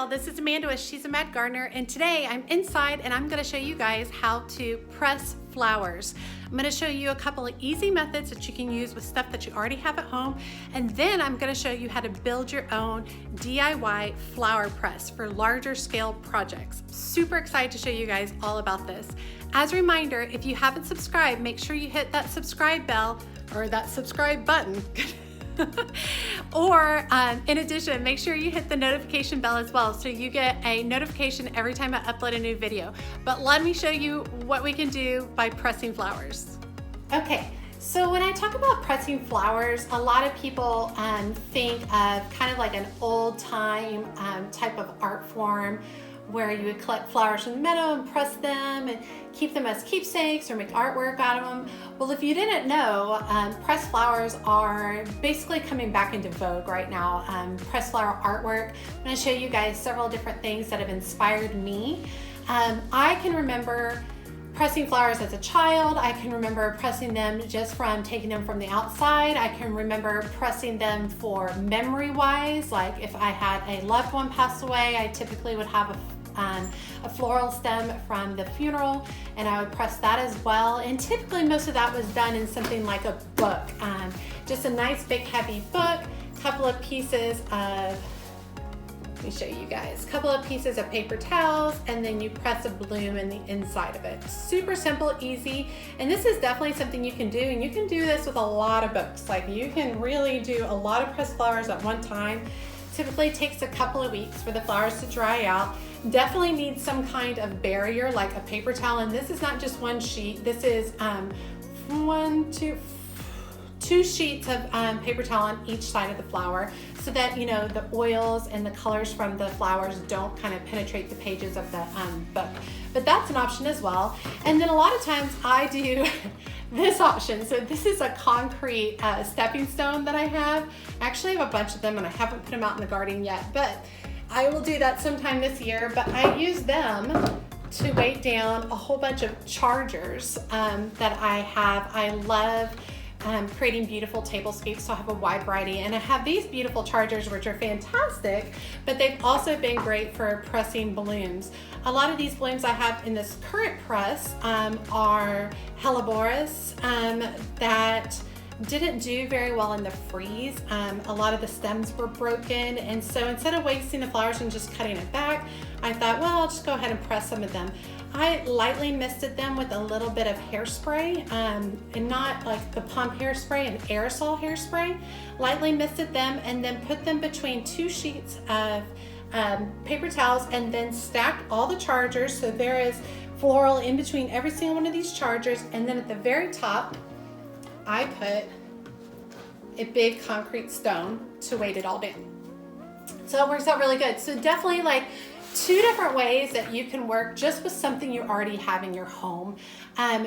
y'all, this is Amanda with She's a Mad Gardener, and today I'm inside and I'm going to show you guys how to press flowers. I'm going to show you a couple of easy methods that you can use with stuff that you already have at home, and then I'm going to show you how to build your own DIY flower press for larger scale projects. Super excited to show you guys all about this. As a reminder, if you haven't subscribed, make sure you hit that subscribe bell or that subscribe button. Or in addition, make sure you hit the notification bell as well so you get a notification every time I upload a new video. But let me show you what we can do by pressing flowers. Okay, so when I talk about pressing flowers, a lot of people think of kind of like an old time type of art form where you would collect flowers from the meadow and press them and keep them as keepsakes or make artwork out of them. Well, if you didn't know, pressed flowers are basically coming back into vogue right now. Pressed flower artwork. I'm going to show you guys several different things that have inspired me. I can remember pressing flowers as a child. I can remember pressing them just from taking them from the outside. I can remember pressing them for memory-wise, like if I had a loved one pass away, I typically would have a floral stem from the funeral, and I would press that as well. And typically most of that was done in something like a book, just a nice big heavy book, couple of pieces of, let me show you guys, a couple of pieces of paper towels, and then you press a bloom in the inside of it. Super simple, easy, and this is definitely something you can do, and you can do this with a lot of books. Like you can really do a lot of pressed flowers at one time. Typically takes a couple of weeks for the flowers to dry out. Definitely needs some kind of barrier like a paper towel, and this is not just one sheet. This is two sheets of paper towel on each side of the flower so that, you know, the oils and the colors from the flowers don't kind of penetrate the pages of the book. But that's an option as well. And then a lot of times I do this option. So this is a concrete stepping stone that I have. I actually have a bunch of them and I haven't put them out in the garden yet, but I will do that sometime this year. But I use them to weight down a whole bunch of chargers that I have. I love creating beautiful tablescapes, so I have a wide variety, and I have these beautiful chargers which are fantastic, but they've also been great for pressing blooms. A lot of these blooms I have in this current press are helleborus that didn't do very well in the freeze. A lot of the stems were broken, and so instead of wasting the flowers and just cutting it back, I thought, well, I'll just go ahead and press some of them. I lightly misted them with a little bit of hairspray, and not like the pump hairspray, an aerosol hairspray. Lightly misted them and then put them between two sheets of paper towels, and then stacked all the chargers. So there is floral in between every single one of these chargers, and then at the very top I put a big concrete stone to weight it all down. So it works out really good. So definitely like two different ways that you can work just with something you already have in your home.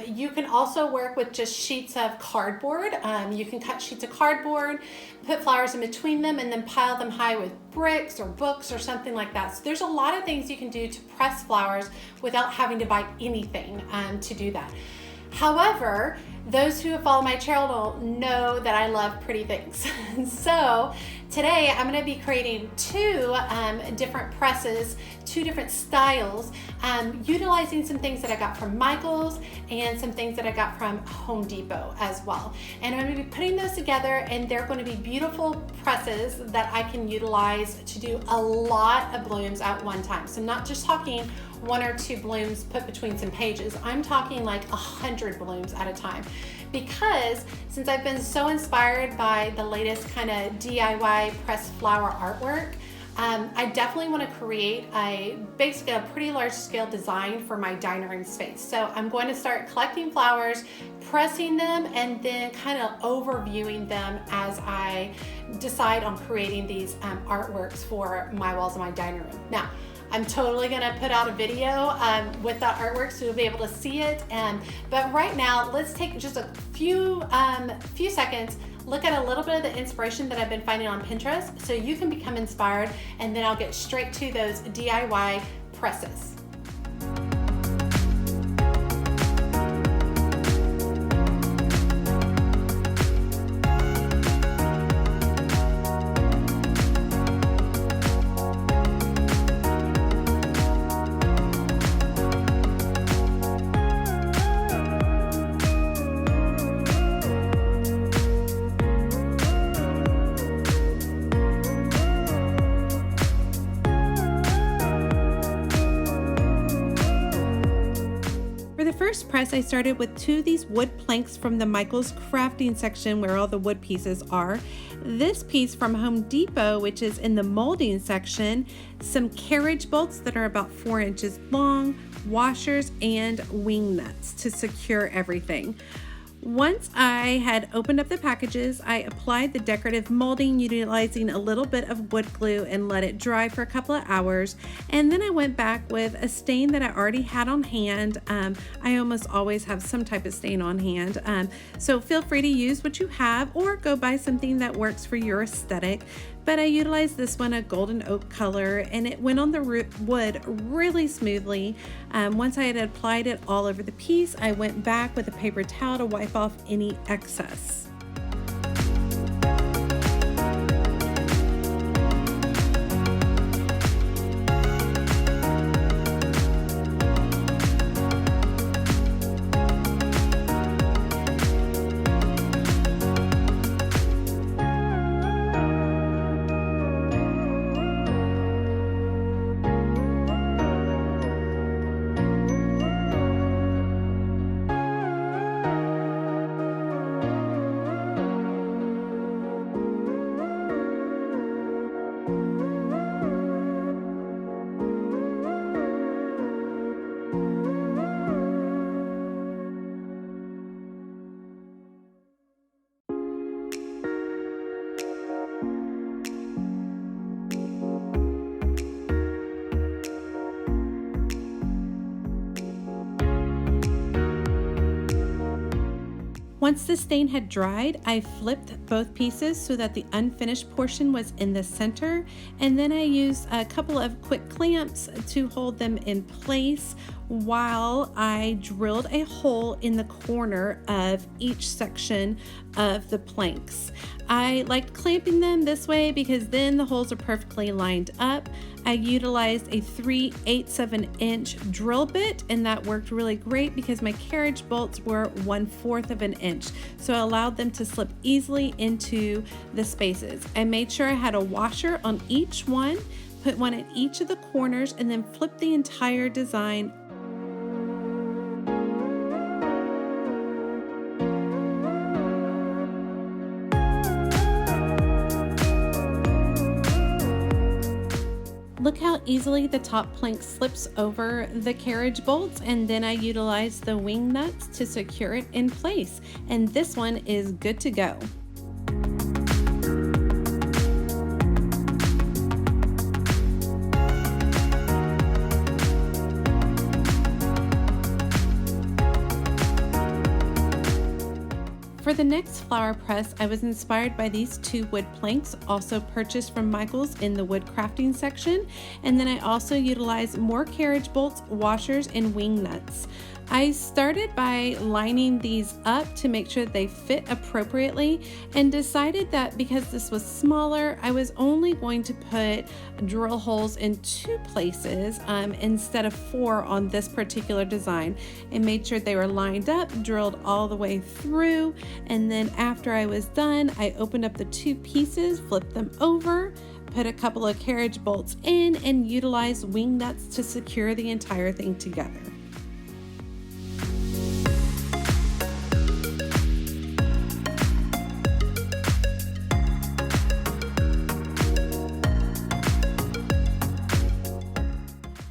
You can also work with just sheets of cardboard. You can cut sheets of cardboard, put flowers in between them, and then pile them high with bricks or books or something like that. So there's a lot of things you can do to press flowers without having to buy anything to do that. However, those who have followed my channel know that I love pretty things. So today I'm going to be creating two different presses, two different styles, utilizing some things that I got from Michael's and some things that I got from Home Depot as well. And I'm going to be putting those together, and they're going to be beautiful presses that I can utilize to do a lot of blooms at one time. So I'm not just talking one or two blooms put between some pages. I'm talking like 100 blooms at a time, because since I've been so inspired by the latest kind of DIY pressed flower artwork, I definitely want to create basically a pretty large scale design for my dining room space. So I'm going to start collecting flowers, pressing them, and then kind of overviewing them as I decide on creating these artworks for my walls of my dining room. Now, I'm totally gonna put out a video with that artwork so you'll be able to see it. But right now, let's take just a few seconds, look at a little bit of the inspiration that I've been finding on Pinterest so you can become inspired, and then I'll get straight to those DIY presses. press, I started with 2 of these wood planks from the Michaels crafting section where all the wood pieces are. This piece from Home Depot, which is in the molding section, some carriage bolts that are about 4 inches long, washers, and wing nuts to secure everything. Once I had opened up the packages, I applied the decorative molding utilizing a little bit of wood glue and let it dry for a couple of hours. And then I went back with a stain that I already had on hand. I almost always have some type of stain on hand. So feel free to use what you have or go buy something that works for your aesthetic. But I utilized this one, a golden oak color, and it went on the wood really smoothly. Once I had applied it all over the piece, I went back with a paper towel to wipe off any excess. Once the stain had dried, I flipped both pieces so that the unfinished portion was in the center, and then I used a couple of quick clamps to hold them in place while I drilled a hole in the corner of each section of the planks. I liked clamping them this way because then the holes are perfectly lined up. I utilized a 3/8 of an inch drill bit, and that worked really great because my carriage bolts were 1/4 of an inch, so I allowed them to slip easily into the spaces. I made sure I had a washer on each one, put one at each of the corners, and then flipped the entire design. Look how easily the top plank slips over the carriage bolts, and then I utilized the wing nuts to secure it in place. And this one is good to go. For the next flower press, I was inspired by these 2 wood planks, also purchased from Michaels in the wood crafting section, and then I also utilized more carriage bolts, washers, and wing nuts. I started by lining these up to make sure they fit appropriately and decided that because this was smaller, I was only going to put drill holes in 2 places instead of 4 on this particular design, and made sure they were lined up, drilled all the way through, and then after I was done, I opened up the 2 pieces, flipped them over, put a couple of carriage bolts in, and utilized wing nuts to secure the entire thing together.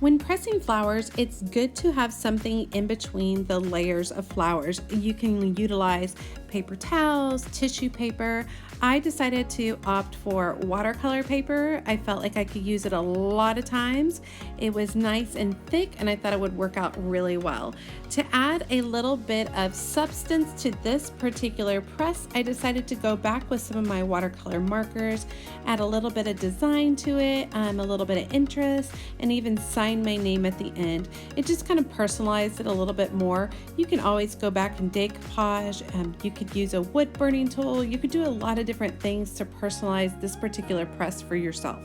When pressing flowers, it's good to have something in between the layers of flowers. You can utilize paper towels, tissue paper. I decided to opt for watercolor paper. I felt like I could use it a lot of times. It was nice and thick, and I thought it would work out really well. To add a little bit of substance to this particular press, I decided to go back with some of my watercolor markers, add a little bit of design to it, a little bit of interest, and even sign my name at the end. It just kind of personalized it a little bit more. You can always go back and decoupage. You could use a wood burning tool. You could do a lot of different things to personalize this particular press for yourself.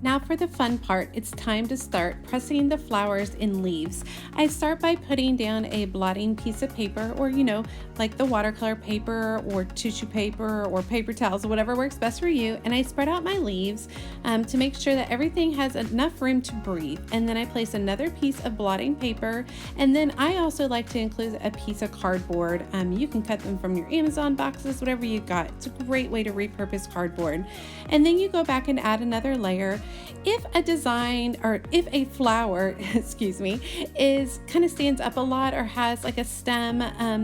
Now for the fun part, it's time to start pressing the flowers in leaves. I start by putting down a blotting piece of paper, or like the watercolor paper or tissue paper or paper towels, whatever works best for you. And I spread out my leaves to make sure that everything has enough room to breathe. And then I place another piece of blotting paper. And then I also like to include a piece of cardboard. You can cut them from your Amazon boxes, whatever you got. It's a great way to repurpose cardboard. And then you go back and add another layer. If a flower, is kind of stands up a lot or has like a stem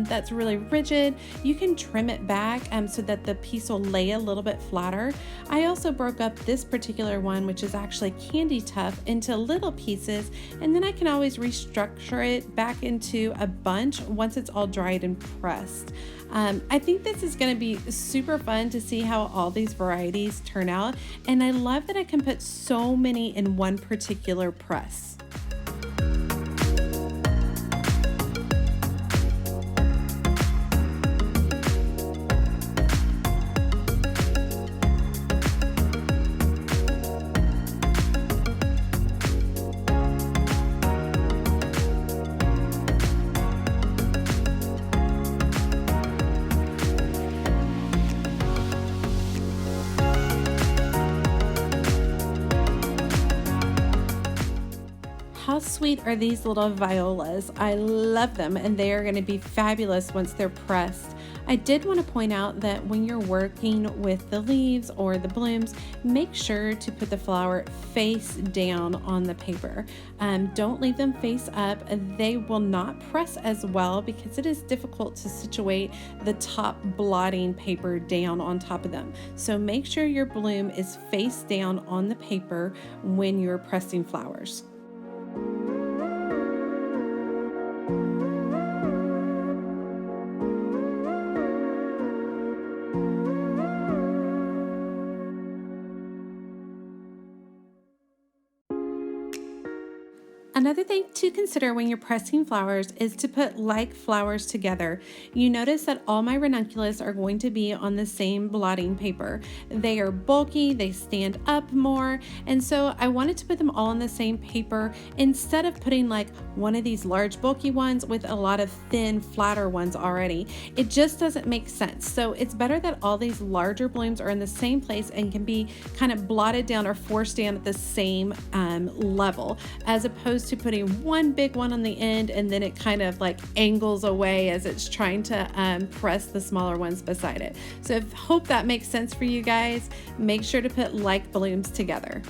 that's really rigid, you can trim it back so that the piece will lay a little bit flatter. I also broke up this particular one, which is actually candy tough, into little pieces, and then I can always restructure it back into a bunch once it's all dried and pressed. I think this is going to be super fun to see how all these varieties turn out, and I love that I can put so many in one particular press. How sweet are these little violas? I love them, and they are going to be fabulous once they're pressed. I did want to point out that when you're working with the leaves or the blooms, make sure to put the flower face down on the paper. Don't leave them face up. They will not press as well because it is difficult to situate the top blotting paper down on top of them. So make sure your bloom is face down on the paper when you're pressing flowers. Another thing to consider when you're pressing flowers is to put like flowers together. You notice that all my ranunculus are going to be on the same blotting paper. They are bulky, they stand up more, and so I wanted to put them all on the same paper instead of putting like one of these large bulky ones with a lot of thin, flatter ones already. It just doesn't make sense. So it's better that all these larger blooms are in the same place and can be kind of blotted down or forced down at the same level, as opposed to putting one big one on the end and then it kind of like angles away as it's trying to press the smaller ones beside it. So I hope that makes sense for you guys. Make sure to put like blooms together.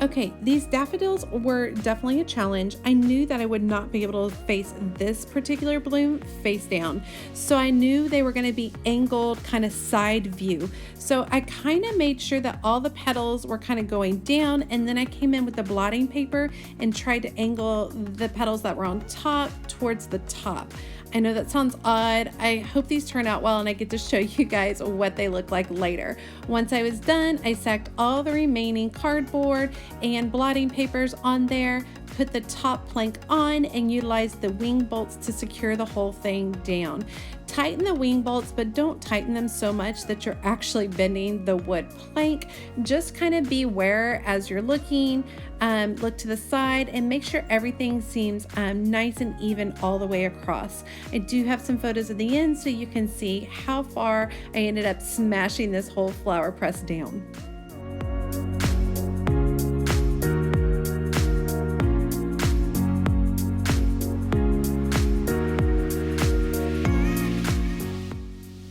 Okay, these daffodils were definitely a challenge. I knew that I would not be able to face this particular bloom face down. So I knew they were going to be angled kind of side view. So I kind of made sure that all the petals were kind of going down, and then I came in with the blotting paper and tried to angle the petals that were on top towards the top. I know that sounds odd. I hope these turn out well and I get to show you guys what they look like later. Once I was done, I stacked all the remaining cardboard and blotting papers on there, put the top plank on, and utilized the wing bolts to secure the whole thing down. Tighten the wing bolts, but don't tighten them so much that you're actually bending the wood plank. Just kind of be aware as you're looking. Look to the side and make sure everything seems nice and even all the way across. I do have some photos of the end so you can see how far I ended up smashing this whole flower press down.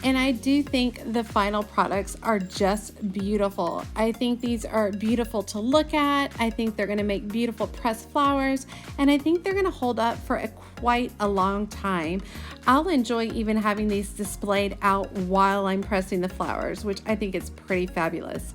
And I do think the final products are just beautiful. I think these are beautiful to look at. I think they're gonna make beautiful pressed flowers, and I think they're gonna hold up for quite a long time. I'll enjoy even having these displayed out while I'm pressing the flowers, which I think is pretty fabulous.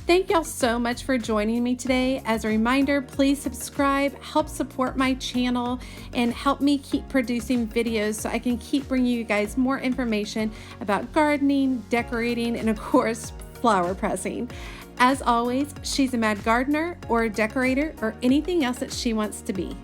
Thank y'all so much for joining me today. As a reminder, please subscribe, help support my channel, and help me keep producing videos so I can keep bringing you guys more information about gardening, decorating, and of course, flower pressing. As always, she's a mad gardener or a decorator or anything else that she wants to be.